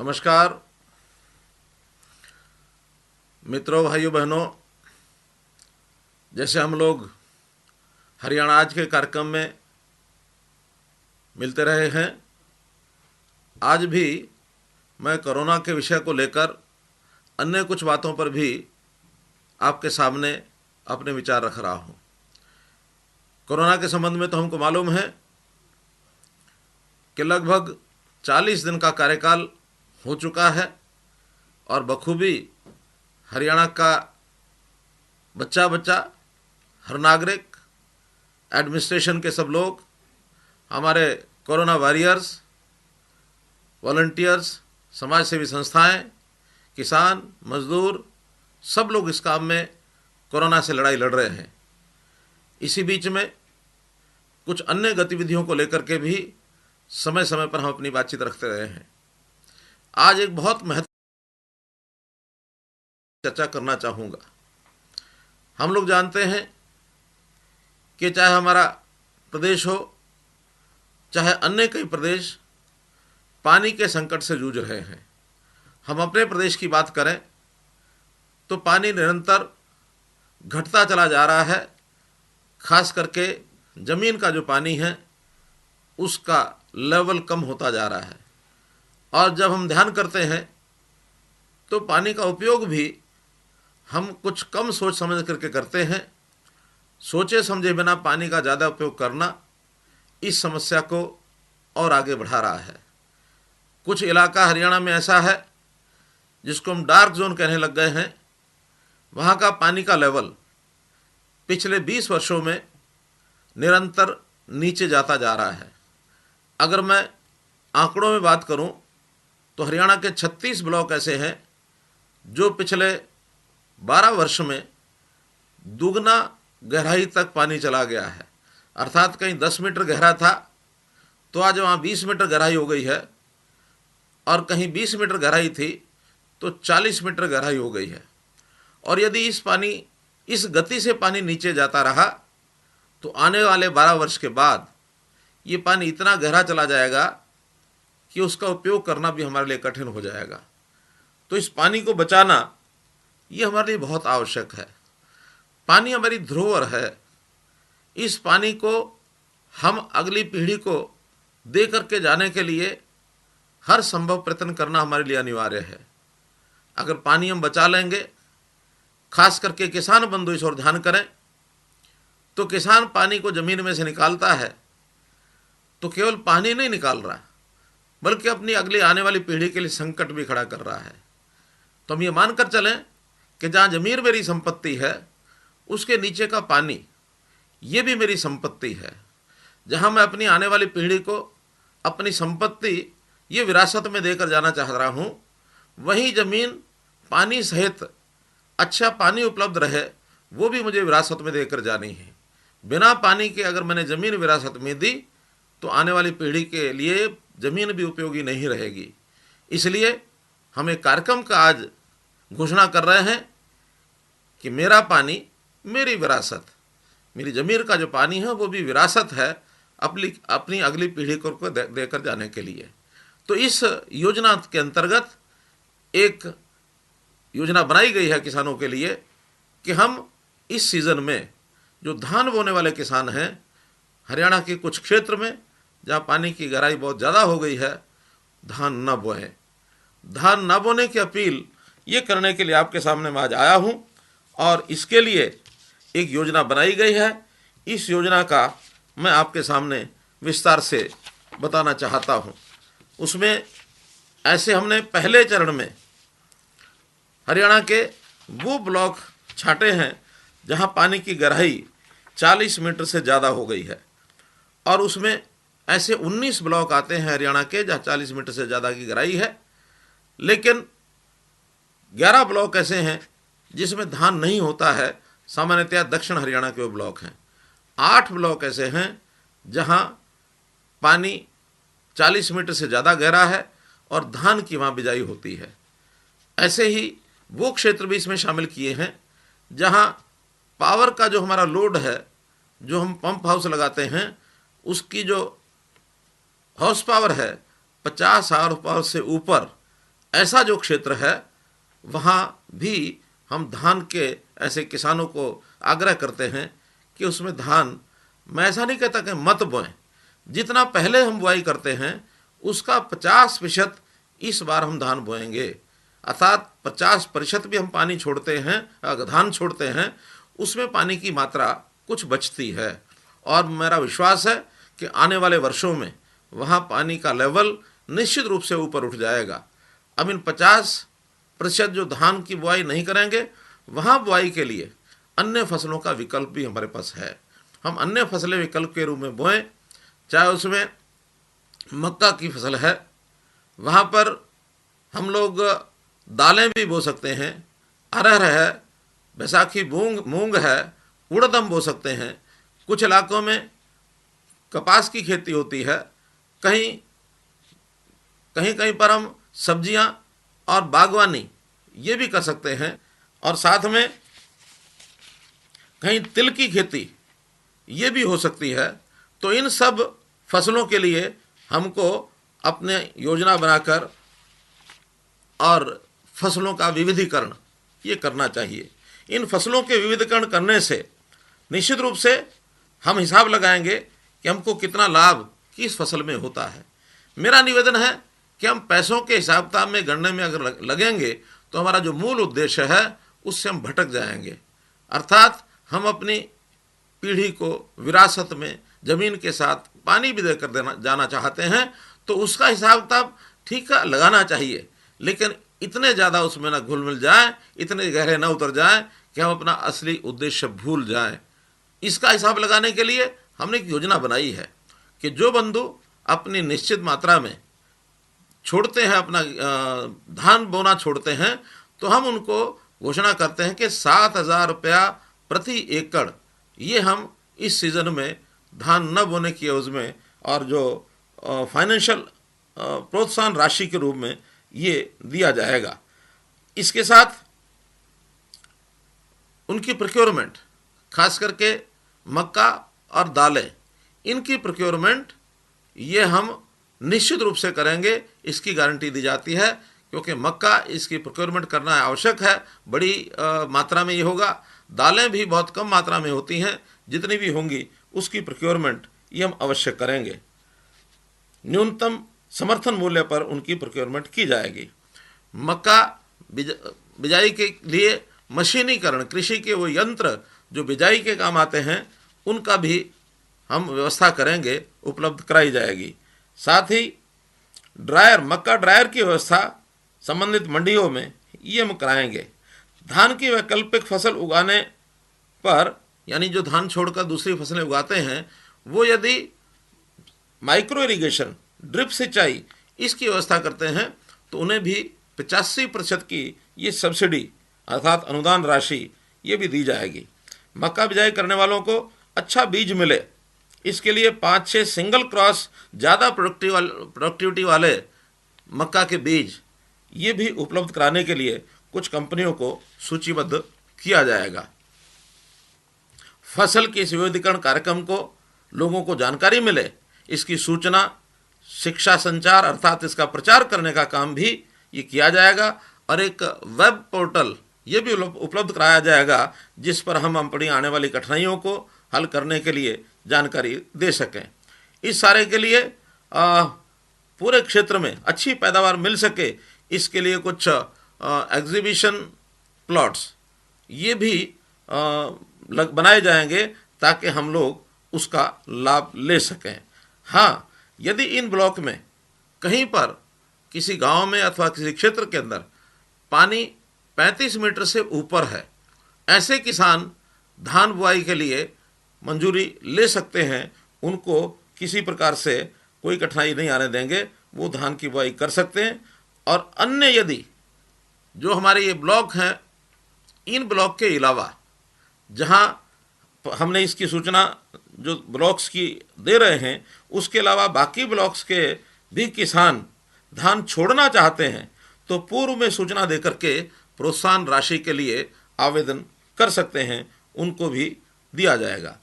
नमस्कार मित्रों, भाइयों बहनों। जैसे हम लोग हरियाणा आज के कार्यक्रम में मिलते रहे हैं, आज भी मैं कोरोना के विषय को लेकर अन्य कुछ बातों पर भी आपके सामने अपने विचार रख रहा हूं। कोरोना के संबंध में तो हमको मालूम है कि लगभग 40 दिन का कार्यकाल हो चुका है और बखूबी हरियाणा का बच्चा बच्चा, हर नागरिक, एडमिनिस्ट्रेशन के सब लोग, हमारे कोरोना वॉरियर्स, वॉलंटियर्स, समाज सेवी संस्थाएं, किसान, मजदूर, सब लोग इस काम में कोरोना से लड़ाई लड़ रहे हैं। इसी बीच में कुछ अन्य गतिविधियों को लेकर के भी समय समय पर हम अपनी बातचीत रखते रहे हैं। आज एक बहुत महत्वपूर्ण चर्चा करना चाहूँगा। हम लोग जानते हैं कि चाहे हमारा प्रदेश हो, चाहे अन्य कई प्रदेश पानी के संकट से जूझ रहे हैं। हम अपने प्रदेश की बात करें तो पानी निरंतर घटता चला जा रहा है। खास करके ज़मीन का जो पानी है उसका लेवल कम होता जा रहा है। और जब हम ध्यान करते हैं तो पानी का उपयोग भी हम कुछ कम सोच समझ करके करते हैं। सोचे समझे बिना पानी का ज़्यादा उपयोग करना इस समस्या को और आगे बढ़ा रहा है। कुछ इलाका हरियाणा में ऐसा है जिसको हम डार्क जोन कहने लग गए हैं। वहाँ का पानी का लेवल पिछले 20 वर्षों में निरंतर नीचे जाता जा रहा है। अगर मैं आंकड़ों में बात करूं तो हरियाणा के 36 ब्लॉक ऐसे हैं जो पिछले 12 वर्ष में दुगना गहराई तक पानी चला गया है। अर्थात कहीं 10 मीटर गहरा था तो आज वहाँ 20 मीटर गहराई हो गई है, और कहीं 20 मीटर गहराई थी तो 40 मीटर गहराई हो गई है। और यदि इस गति से पानी नीचे जाता रहा तो आने वाले 12 वर्ष के बाद ये पानी इतना गहरा चला जाएगा कि उसका उपयोग करना भी हमारे लिए कठिन हो जाएगा। तो इस पानी को बचाना ये हमारे लिए बहुत आवश्यक है। पानी हमारी धरोहर है। इस पानी को हम अगली पीढ़ी को दे करके जाने के लिए हर संभव प्रयत्न करना हमारे लिए अनिवार्य है। अगर पानी हम बचा लेंगे, खास करके किसान बंधु इस ओर ध्यान करें, तो किसान पानी को ज़मीन में से निकालता है तो केवल पानी नहीं निकाल रहा बल्कि अपनी अगली आने वाली पीढ़ी के लिए संकट भी खड़ा कर रहा है। तो हम ये मानकर चलें कि जहाँ ज़मीन मेरी संपत्ति है उसके नीचे का पानी ये भी मेरी संपत्ति है। जहाँ मैं अपनी आने वाली पीढ़ी को अपनी संपत्ति ये विरासत में देकर जाना चाह रहा हूँ, वहीं ज़मीन पानी सहित अच्छा पानी उपलब्ध रहे वो भी मुझे विरासत में देकर जानी है। बिना पानी के अगर मैंने ज़मीन विरासत में दी तो आने वाली पीढ़ी के लिए ज़मीन भी उपयोगी नहीं रहेगी। इसलिए हम एक कार्यक्रम का आज घोषणा कर रहे हैं कि मेरा पानी मेरी विरासत, मेरी ज़मीन का जो पानी है वो भी विरासत है अपनी अगली पीढ़ी को देकर जाने के लिए। तो इस योजना के अंतर्गत एक योजना बनाई गई है किसानों के लिए कि हम इस सीज़न में जो धान बोने वाले किसान हैं, हरियाणा के कुछ क्षेत्र में जहाँ पानी की गहराई बहुत ज़्यादा हो गई है, धान न बोएं। धान न बोने की अपील ये करने के लिए आपके सामने मैं आज आया हूँ और इसके लिए एक योजना बनाई गई है। इस योजना का मैं आपके सामने विस्तार से बताना चाहता हूँ। उसमें ऐसे हमने पहले चरण में हरियाणा के वो ब्लॉक छांटे हैं जहाँ पानी की गहराई 40 मीटर से ज़्यादा हो गई है, और उसमें ऐसे 19 ब्लॉक आते हैं हरियाणा के जहाँ 40 मीटर से ज़्यादा की गहराई है। लेकिन 11 ब्लॉक ऐसे हैं जिसमें धान नहीं होता है। सामान्यतया दक्षिण हरियाणा के वो ब्लॉक हैं। 8 ब्लॉक ऐसे हैं जहाँ पानी 40 मीटर से ज़्यादा गहरा है और धान की वहाँ बिजाई होती है। ऐसे ही वो क्षेत्र भी इसमें शामिल किए हैं जहाँ पावर का जो हमारा लोड है, जो हम पंप हाउस लगाते हैं, उसकी जो हॉर्स पावर है 50 हॉर्स पावर से ऊपर ऐसा जो क्षेत्र है वहाँ भी हम धान के ऐसे किसानों को आग्रह करते हैं कि उसमें धान, मैं ऐसा नहीं कहता कि मत बोएं, जितना पहले हम बुआई करते हैं उसका 50% इस बार हम धान बोएंगे, अर्थात 50% भी हम पानी छोड़ते हैं, धान छोड़ते हैं, उसमें पानी की मात्रा कुछ बचती है। और मेरा विश्वास है कि आने वाले वर्षों में वहाँ पानी का लेवल निश्चित रूप से ऊपर उठ जाएगा। अब इन 50% जो धान की बुआई नहीं करेंगे, वहाँ बुआई के लिए अन्य फसलों का विकल्प भी हमारे पास है। हम अन्य फसलें विकल्प के रूप में बोएं, चाहे उसमें मक्का की फसल है, वहाँ पर हम लोग दालें भी बो सकते हैं, अरहर है, बैसाखी मूंग है, उड़द हम बो सकते हैं। कुछ इलाकों में कपास की खेती होती है, कहीं कहीं पर हम सब्जियां और बागवानी ये भी कर सकते हैं, और साथ में कहीं तिल की खेती ये भी हो सकती है। तो इन सब फसलों के लिए हमको अपने योजना बनाकर और फसलों का विविधीकरण ये करना चाहिए। इन फसलों के विविधीकरण करने से निश्चित रूप से हम हिसाब लगाएंगे कि हमको कितना लाभ किस फसल में होता है। मेरा निवेदन है कि हम पैसों के हिसाब किताब में गणने में अगर लगेंगे तो हमारा जो मूल उद्देश्य है उससे हम भटक जाएंगे। अर्थात हम अपनी पीढ़ी को विरासत में ज़मीन के साथ पानी भी देकर जाना चाहते हैं, तो उसका हिसाब किताब ठीक लगाना चाहिए, लेकिन इतने ज़्यादा उसमें ना घुल मिल जाए, इतने गहरे ना उतर जाए कि हम अपना असली उद्देश्य भूल जाएं। इसका हिसाब लगाने के लिए हमने एक योजना बनाई है कि जो बंधु अपनी निश्चित मात्रा में छोड़ते हैं, अपना धान बोना छोड़ते हैं, तो हम उनको घोषणा करते हैं कि 7,000 रुपया प्रति एकड़ ये हम इस सीज़न में धान न बोने की एवज में और जो फाइनेंशियल प्रोत्साहन राशि के रूप में ये दिया जाएगा। इसके साथ उनकी प्रोक्योरमेंट, खास करके मक्का और दालें, इनकी प्रोक्योरमेंट ये हम निश्चित रूप से करेंगे, इसकी गारंटी दी जाती है, क्योंकि मक्का इसकी प्रोक्योरमेंट करना आवश्यक है, बड़ी मात्रा में ये होगा। दालें भी बहुत कम मात्रा में होती हैं, जितनी भी होंगी उसकी प्रोक्योरमेंट ये हम अवश्य करेंगे। न्यूनतम समर्थन मूल्य पर उनकी प्रोक्योरमेंट की जाएगी। मक्का बिजाई के लिए मशीनीकरण, कृषि के वो यंत्र जो बिजाई के काम आते हैं, उनका भी हम व्यवस्था करेंगे, उपलब्ध कराई जाएगी। साथ ही ड्रायर, मक्का ड्रायर की व्यवस्था संबंधित मंडियों में ये हम कराएंगे। धान की वैकल्पिक फसल उगाने पर, यानी जो धान छोड़कर दूसरी फसलें उगाते हैं, वो यदि माइक्रो इरिगेशन, ड्रिप सिंचाई, इसकी व्यवस्था करते हैं तो उन्हें भी 85% की ये सब्सिडी अर्थात अनुदान राशि ये भी दी जाएगी। मक्का बिजाई करने वालों को अच्छा बीज मिले, इसके लिए 5-6 सिंगल क्रॉस ज़्यादा प्रोडक्टिविटी वाले मक्का के बीज ये भी उपलब्ध कराने के लिए कुछ कंपनियों को सूचीबद्ध किया जाएगा। फसल के इस विविधीकरण कार्यक्रम को लोगों को जानकारी मिले, इसकी सूचना, शिक्षा, संचार अर्थात इसका प्रचार करने का काम भी ये किया जाएगा, और एक वेब पोर्टल ये भी उपलब्ध कराया जाएगा जिस पर हम अपनी आने वाली कठिनाइयों को हल करने के लिए जानकारी दे सकें। इस सारे के लिए पूरे क्षेत्र में अच्छी पैदावार मिल सके, इसके लिए कुछ एग्जीबिशन प्लॉट्स ये भी बनाए जाएंगे ताकि हम लोग उसका लाभ ले सकें। हाँ, यदि इन ब्लॉक में कहीं पर किसी गांव में अथवा किसी क्षेत्र के अंदर पानी 35 मीटर से ऊपर है, ऐसे किसान धान बुआई के लिए मंजूरी ले सकते हैं। उनको किसी प्रकार से कोई कठिनाई नहीं आने देंगे, वो धान की बुआई कर सकते हैं। और अन्य यदि जो हमारे ये ब्लॉक हैं, इन ब्लॉक के अलावा जहाँ हमने इसकी सूचना जो ब्लॉक्स की दे रहे हैं, उसके अलावा बाकी ब्लॉक्स के भी किसान धान छोड़ना चाहते हैं तो पूर्व में सूचना देकर के प्रोत्साहन राशि के लिए आवेदन कर सकते हैं, उनको भी दिया जाएगा।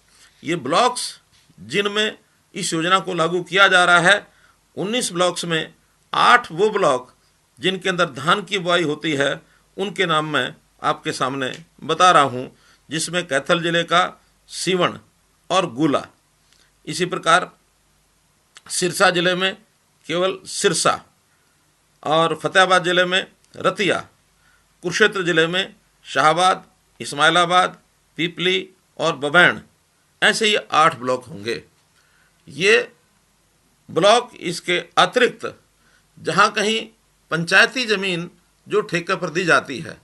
ये ब्लॉक्स जिनमें इस योजना को लागू किया जा रहा है, 19 ब्लॉक्स में 8 वो ब्लॉक जिनके अंदर धान की बुआई होती है उनके नाम मैं आपके सामने बता रहा हूँ, जिसमें कैथल जिले का सीवण और गुला, इसी प्रकार सिरसा जिले में केवल सिरसा, और फतेहाबाद जिले में रतिया, कुरुक्षेत्र जिले में शाहबाद, इस्माइलाबाद, पीपली और बबैन, ऐसे ही 8 ब्लॉक होंगे। ये ब्लॉक इसके अतिरिक्त जहाँ कहीं पंचायती ज़मीन जो ठेके पर दी जाती है,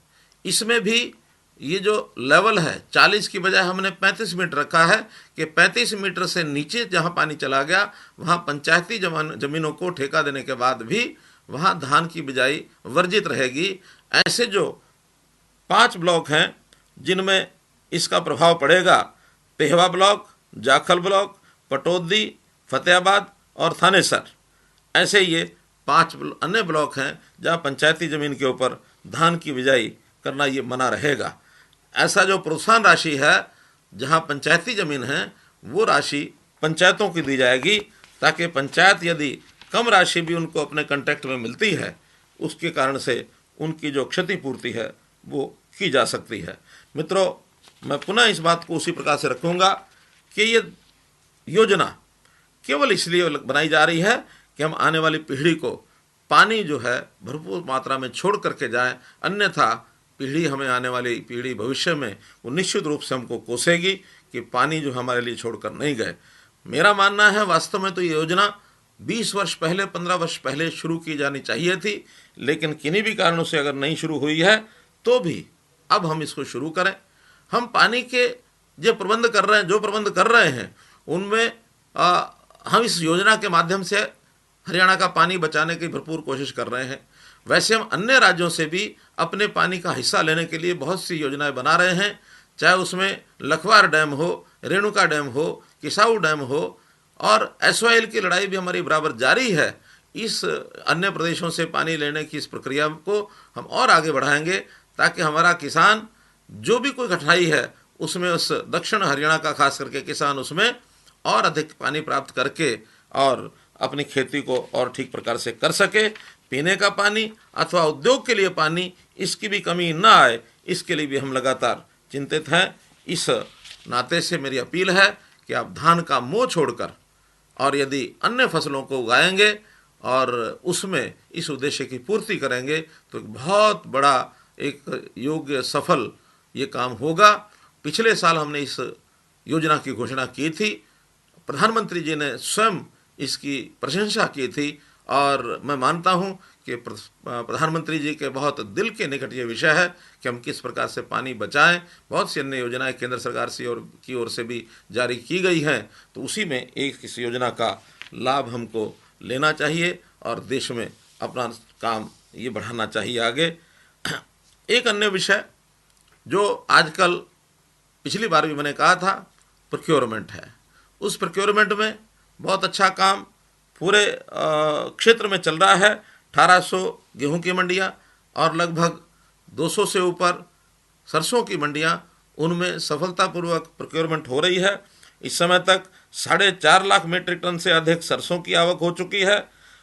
इसमें भी ये जो लेवल है 40 की बजाय हमने 35 मीटर रखा है कि 35 मीटर से नीचे जहाँ पानी चला गया वहाँ पंचायती ज़मीनों को ठेका देने के बाद भी वहाँ धान की बिजाई वर्जित रहेगी। ऐसे जो 5 ब्लॉक हैं जिनमें इसका प्रभाव पड़ेगा, पेहवा ब्लॉक, जाखल ब्लॉक, पटौदी, फतेहाबाद और थानेसर, ऐसे ये 5 अन्य ब्लॉक हैं जहाँ पंचायती ज़मीन के ऊपर धान की बिजाई करना ये मना रहेगा। ऐसा जो प्रोत्साहन राशि है जहाँ पंचायती ज़मीन है वो राशि पंचायतों की दी जाएगी, ताकि पंचायत यदि कम राशि भी उनको अपने कॉन्ट्रैक्ट में मिलती है उसके कारण से उनकी जो क्षतिपूर्ति है वो की जा सकती है। मित्रों, मैं पुनः इस बात को उसी प्रकार से रखूँगा कि ये योजना केवल इसलिए बनाई जा रही है कि हम आने वाली पीढ़ी को पानी जो है भरपूर मात्रा में छोड़ करके जाएं, अन्यथा पीढ़ी हमें आने वाली पीढ़ी भविष्य में वो निश्चित रूप से हमको कोसेगी कि पानी जो हमारे लिए छोड़कर नहीं गए। मेरा मानना है वास्तव में तो ये योजना 20 वर्ष पहले, 15 वर्ष पहले शुरू की जानी चाहिए थी, लेकिन किन्हीं भी कारणों से अगर नहीं शुरू हुई है तो भी अब हम इसको शुरू करें। हम पानी के जो प्रबंध कर रहे हैं उनमें हम इस योजना के माध्यम से हरियाणा का पानी बचाने की भरपूर कोशिश कर रहे हैं। वैसे हम अन्य राज्यों से भी अपने पानी का हिस्सा लेने के लिए बहुत सी योजनाएं बना रहे हैं, चाहे उसमें लखवार डैम हो, रेणुका डैम हो, किसाऊ डैम हो, और SYL की लड़ाई भी हमारी बराबर जारी है। इस अन्य प्रदेशों से पानी लेने की इस प्रक्रिया को हम और आगे बढ़ाएंगे ताकि हमारा किसान जो भी कोई कठिनाई है उसमें, उस दक्षिण हरियाणा का खास करके किसान उसमें और अधिक पानी प्राप्त करके और अपनी खेती को और ठीक प्रकार से कर सके। पीने का पानी अथवा उद्योग के लिए पानी, इसकी भी कमी ना आए, इसके लिए भी हम लगातार चिंतित हैं। इस नाते से मेरी अपील है कि आप धान का मोह छोड़कर और यदि अन्य फसलों को उगाएंगे और उसमें इस उद्देश्य की पूर्ति करेंगे तो एक बहुत बड़ा एक योग्य सफल ये काम होगा। पिछले साल हमने इस योजना की घोषणा की थी, प्रधानमंत्री जी ने स्वयं इसकी प्रशंसा की थी, और मैं मानता हूं कि प्रधानमंत्री जी के बहुत दिल के निकट ये विषय है कि हम किस प्रकार से पानी बचाएं। बहुत सी अन्य योजनाएं केंद्र सरकार की ओर से भी जारी की गई हैं, तो उसी में एक इस योजना का लाभ हमको लेना चाहिए और देश में अपना काम ये बढ़ाना चाहिए आगे। एक अन्य विषय जो आजकल, पिछली बार भी मैंने कहा था, प्रोक्योरमेंट है। उस प्रोक्योरमेंट में बहुत अच्छा काम पूरे क्षेत्र में चल रहा है। 1800 गेहूं की मंडियां और लगभग 200 से ऊपर सरसों की मंडियां, उनमें सफलतापूर्वक प्रोक्योरमेंट हो रही है। इस समय तक 4.5 लाख मीट्रिक टन से अधिक सरसों की आवक हो चुकी है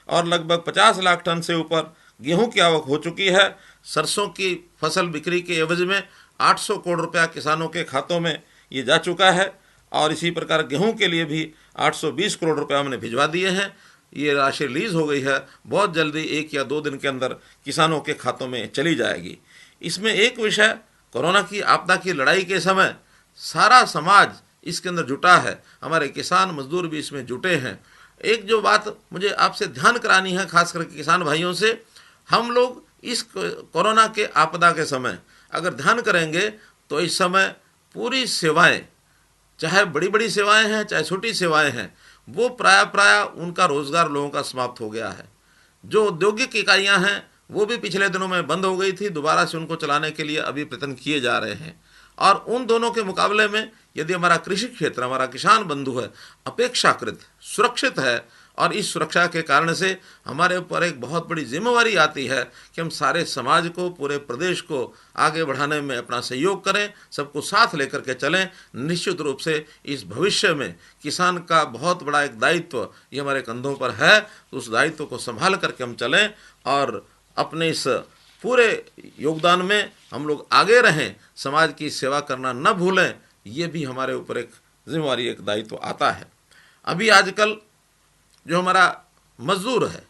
और लगभग 50 लाख टन से ऊपर गेहूं की आवक हो चुकी है। सरसों की फसल बिक्री के एवज में 800 करोड़ रुपया किसानों के खातों में ये जा चुका है, और इसी प्रकार गेहूं के लिए भी 820 करोड़ रुपया हमने भिजवा दिए हैं। ये राशि रिलीज़ हो गई है, बहुत जल्दी 1 या 2 दिन के अंदर किसानों के खातों में चली जाएगी। इसमें एक विषय, कोरोना की आपदा की लड़ाई के समय सारा समाज इसके अंदर जुटा है, हमारे किसान मजदूर भी इसमें जुटे हैं। एक जो बात मुझे आपसे ध्यान करानी है, खास करके किसान भाइयों से, हम लोग इस कोरोना के आपदा के समय अगर ध्यान करेंगे तो इस समय पूरी सेवाएं, चाहे बड़ी बड़ी सेवाएं हैं चाहे छोटी सेवाएं हैं, वो प्राय उनका रोज़गार लोगों का समाप्त हो गया है। जो औद्योगिक इकाइयां हैं वो भी पिछले दिनों में बंद हो गई थी, दोबारा से उनको चलाने के लिए अभी प्रयत्न किए जा रहे हैं। और उन दोनों के मुकाबले में यदि हमारा कृषि क्षेत्र, हमारा किसान बंधु है, अपेक्षाकृत सुरक्षित है, और इस सुरक्षा के कारण से हमारे ऊपर एक बहुत बड़ी जिम्मेवारी आती है कि हम सारे समाज को, पूरे प्रदेश को आगे बढ़ाने में अपना सहयोग करें, सबको साथ लेकर के चलें। निश्चित रूप से इस भविष्य में किसान का बहुत बड़ा एक दायित्व ये हमारे कंधों पर है, तो उस दायित्व को संभाल करके हम चलें और अपने इस पूरे योगदान में हम लोग आगे रहें, समाज की सेवा करना न भूलें, ये भी हमारे ऊपर एक जिम्मेवारी, एक दायित्व आता है। अभी आजकल जो हमारा मजदूर है,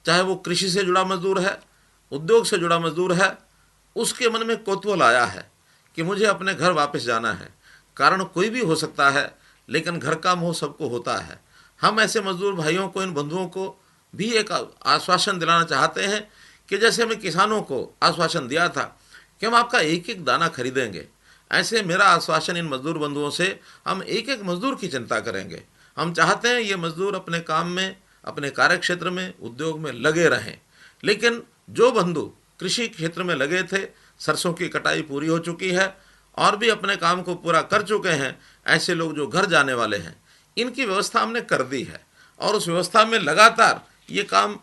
चाहे वो कृषि से जुड़ा मजदूर है, उद्योग से जुड़ा मजदूर है, उसके मन में कौतूहल आया है कि मुझे अपने घर वापस जाना है। कारण कोई भी हो सकता है, लेकिन घर का मोह सबको होता है। हम ऐसे मजदूर भाइयों को, इन बंधुओं को भी एक आश्वासन दिलाना चाहते हैं कि जैसे हमने किसानों को आश्वासन दिया था कि हम आपका एक एक दाना खरीदेंगे, ऐसे मेरा आश्वासन इन मजदूर बंधुओं से, हम एक एक मजदूर की चिंता करेंगे। हम चाहते हैं ये मजदूर अपने काम में, अपने कार्य क्षेत्र में, उद्योग में लगे रहें। लेकिन जो बंधु कृषि क्षेत्र में लगे थे, सरसों की कटाई पूरी हो चुकी है और भी अपने काम को पूरा कर चुके हैं, ऐसे लोग जो घर जाने वाले हैं, इनकी व्यवस्था हमने कर दी है और उस व्यवस्था में लगातार ये काम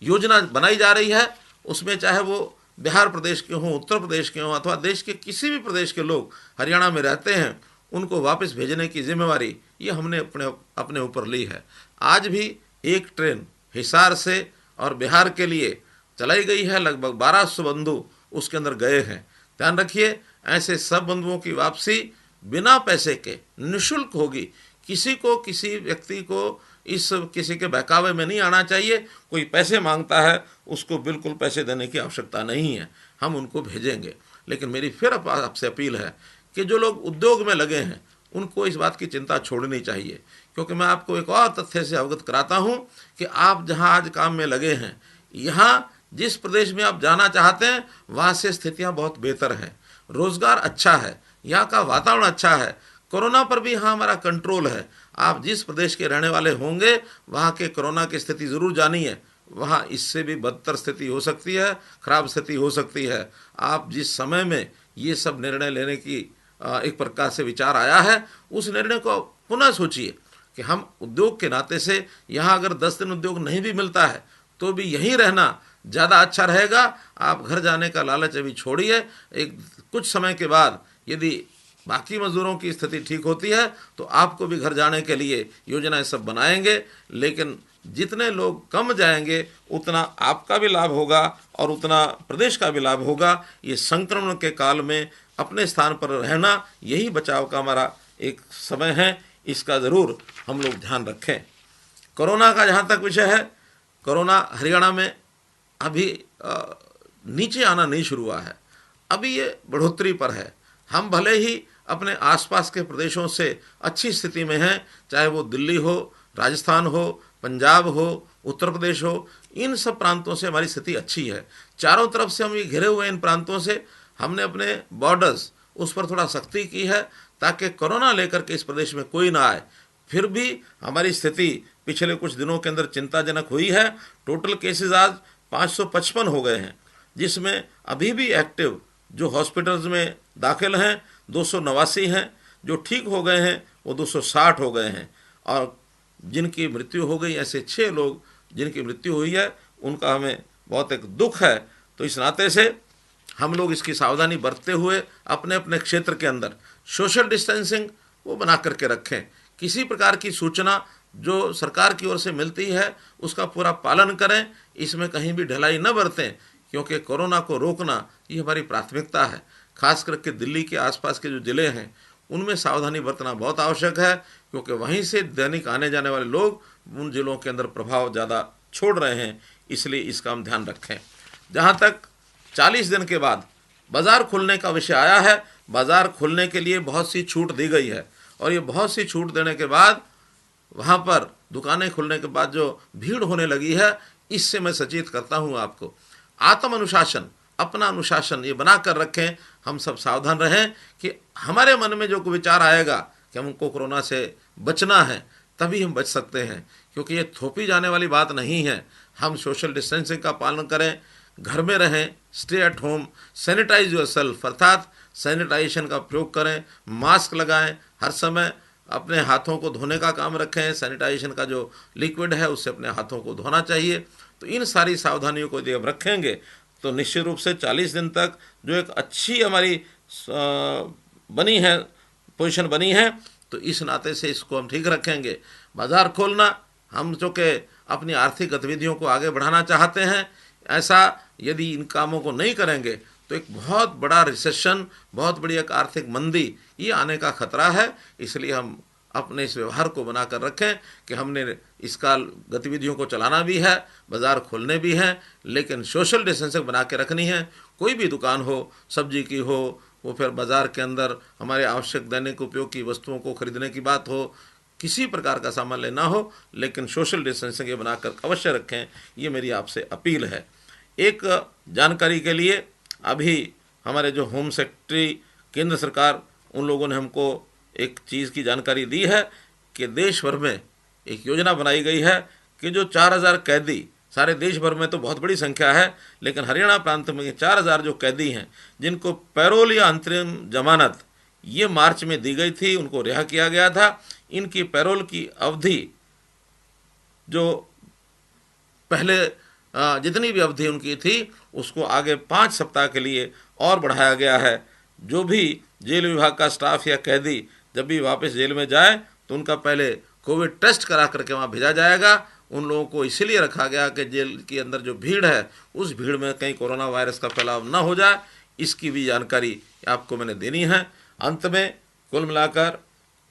योजना बनाई जा रही है। उसमें चाहे वो बिहार प्रदेश के हों, उत्तर प्रदेश के हों, अथवा देश के किसी भी प्रदेश के लोग हरियाणा में रहते हैं, उनको वापस भेजने की जिम्मेवारी ये हमने अपने ऊपर ली है। आज भी एक ट्रेन हिसार से और बिहार के लिए चलाई गई है, लगभग 1200 बंधु उसके अंदर गए हैं। ध्यान रखिए, ऐसे सब बंधुओं की वापसी बिना पैसे के निःशुल्क होगी। किसी को, किसी व्यक्ति को इस किसी के बहकावे में नहीं आना चाहिए। कोई पैसे मांगता है, उसको बिल्कुल पैसे देने की आवश्यकता नहीं है, हम उनको भेजेंगे। लेकिन मेरी फिर आपसे अपील है कि जो लोग उद्योग में लगे हैं, उनको इस बात की चिंता छोड़नी चाहिए। क्योंकि मैं आपको एक और तथ्य से अवगत कराता हूँ कि आप जहाँ आज काम में लगे हैं, यहाँ जिस प्रदेश में आप जाना चाहते हैं, वहाँ से स्थितियाँ बहुत बेहतर हैं, रोज़गार अच्छा है, यहाँ का वातावरण अच्छा है, कोरोना पर भी यहाँ हमारा कंट्रोल है। आप जिस प्रदेश के रहने वाले होंगे, वहाँ के कोरोना की स्थिति ज़रूर जानिए। वहाँ इससे भी बदतर स्थिति हो सकती है, खराब स्थिति हो सकती है। आप जिस समय में ये सब निर्णय लेने की एक प्रकार से विचार आया है, उस निर्णय को पुनः सोचिए कि हम उद्योग के नाते से यहाँ अगर 10 दिन उद्योग नहीं भी मिलता है तो भी यहीं रहना ज़्यादा अच्छा रहेगा। आप घर जाने का लालच अभी छोड़िए। एक कुछ समय के बाद यदि बाकी मजदूरों की स्थिति ठीक होती है तो आपको भी घर जाने के लिए योजनाएं सब बनाएंगे। लेकिन जितने लोग कम जाएंगे, उतना आपका भी लाभ होगा और उतना प्रदेश का भी लाभ होगा। ये संक्रमण के काल में अपने स्थान पर रहना, यही बचाव का हमारा एक समय है। इसका ज़रूर हम लोग ध्यान रखें। कोरोना का जहाँ तक विषय है, कोरोना हरियाणा में अभी नीचे आना नहीं शुरू हुआ है, अभी ये बढ़ोतरी पर है। हम भले ही अपने आसपास के प्रदेशों से अच्छी स्थिति में हैं, चाहे वो दिल्ली हो, राजस्थान हो, पंजाब हो, उत्तर प्रदेश हो, इन सब प्रांतों से हमारी स्थिति अच्छी है। चारों तरफ से हम ये घिरे हुए हैं। इन प्रांतों से हमने अपने बॉर्डर्स उस पर थोड़ा सख्ती की है ताकि कोरोना लेकर के इस प्रदेश में कोई ना आए। फिर भी हमारी स्थिति पिछले कुछ दिनों के अंदर चिंताजनक हुई है। टोटल केसेस आज 555 हो गए हैं, जिसमें अभी भी एक्टिव जो हॉस्पिटल्स में दाखिल हैं 289 हैं, जो ठीक हो गए हैं वो 260 हो गए हैं, और जिनकी मृत्यु हो गई, ऐसे 6 लोग जिनकी मृत्यु हुई है, उनका हमें बहुत एक दुख है। तो इस नाते से हम लोग इसकी सावधानी बरतते हुए अपने अपने क्षेत्र के अंदर सोशल डिस्टेंसिंग वो बना करके रखें। किसी प्रकार की सूचना जो सरकार की ओर से मिलती है उसका पूरा पालन करें, इसमें कहीं भी ढिलाई न बरतें, क्योंकि कोरोना को रोकना ये हमारी प्राथमिकता है। खास करके दिल्ली के आसपास के जो ज़िले हैं उनमें सावधानी बरतना बहुत आवश्यक है, क्योंकि वहीं से दैनिक आने जाने वाले लोग उन ज़िलों के अंदर प्रभाव ज़्यादा छोड़ रहे हैं, इसलिए इसका हम ध्यान रखें। जहाँ तक 40 दिन के बाद बाज़ार खुलने का विषय आया है, बाज़ार खुलने के लिए बहुत सी छूट दी गई है, और ये बहुत सी छूट देने के बाद वहाँ पर दुकानें खुलने के बाद जो भीड़ होने लगी है, इससे मैं सचेत करता हूँ आपको। आत्म अनुशासन, अपना अनुशासन ये बना कर रखें। हम सब सावधान रहें कि हमारे मन में जो विचार आएगा कि हमको कोरोना से बचना है, तभी हम बच सकते हैं, क्योंकि ये थोपी जाने वाली बात नहीं है। हम सोशल डिस्टेंसिंग का पालन करें, घर में रहें, stay at home, sanitise yourself, अर्थात सैनिटाइजेशन का प्रयोग करें, मास्क लगाएं, हर समय अपने हाथों को धोने का काम रखें। सैनिटाइजेशन का जो लिक्विड है उससे अपने हाथों को धोना चाहिए। तो इन सारी सावधानियों को यदि हम रखेंगे तो निश्चित रूप से 40 दिन तक जो एक अच्छी हमारी बनी है, पोजीशन बनी है, तो इस नाते से इसको हम ठीक रखेंगे। बाज़ार खोलना, हम जो कि अपनी आर्थिक गतिविधियों को आगे बढ़ाना चाहते हैं, ऐसा यदि इन कामों को नहीं करेंगे तो एक बहुत बड़ा रिसेशन, बहुत बड़ी एक आर्थिक मंदी ये आने का खतरा है। इसलिए हम अपने इस व्यवहार को बनाकर रखें कि हमने इस काल गतिविधियों को चलाना भी है, बाज़ार खोलने भी हैं, लेकिन सोशल डिस्टेंसिंग बना के रखनी है। कोई भी दुकान हो, सब्जी की हो, वो फिर बाज़ार के अंदर हमारे आवश्यक दैनिक उपयोग की वस्तुओं को खरीदने की बात हो, किसी प्रकार का सामान लेना हो, लेकिन सोशल डिस्टेंसिंग ये बनाकर अवश्य रखें। ये मेरी आपसे अपील है। एक जानकारी के लिए, अभी हमारे जो होम सेक्रेटरी केंद्र सरकार, उन लोगों ने हमको एक चीज़ की जानकारी दी है कि देश भर में एक योजना बनाई गई है कि जो 4000 कैदी, सारे देश भर में तो बहुत बड़ी संख्या है, लेकिन हरियाणा प्रांत में 4000 जो कैदी हैं जिनको पैरोल या अंतरिम जमानत ये मार्च में दी गई थी, उनको रिहा किया गया था। इनकी पैरोल की अवधि जो पहले जितनी भी अवधि उनकी थी उसको आगे 5 सप्ताह के लिए और बढ़ाया गया है। जो भी जेल विभाग का स्टाफ या कैदी जब भी वापस जेल में जाए तो उनका पहले कोविड टेस्ट करा करके वहाँ भेजा जाएगा। उन लोगों को इसीलिए रखा गया कि जेल के अंदर जो भीड़ है उस भीड़ में कहीं कोरोना वायरस का फैलाव न हो जाए, इसकी भी जानकारी आपको मैंने देनी है। अंत में कुल मिलाकर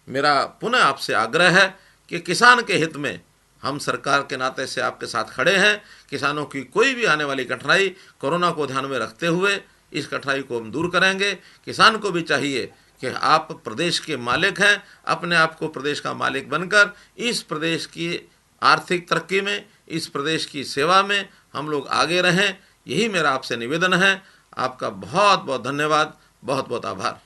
मेरा पुनः आपसे आग्रह है कि किसान के हित में हम सरकार के नाते से आपके साथ खड़े हैं। किसानों की कोई भी आने वाली कठिनाई कोरोना को ध्यान में रखते हुए इस कठिनाई को हम दूर करेंगे। किसान को भी चाहिए कि आप प्रदेश के मालिक हैं, अपने आप को प्रदेश का मालिक बनकर इस प्रदेश की आर्थिक तरक्की में, इस प्रदेश की सेवा में हम लोग आगे रहें। यही मेरा आपसे निवेदन है। आपका बहुत बहुत धन्यवाद, बहुत बहुत आभार।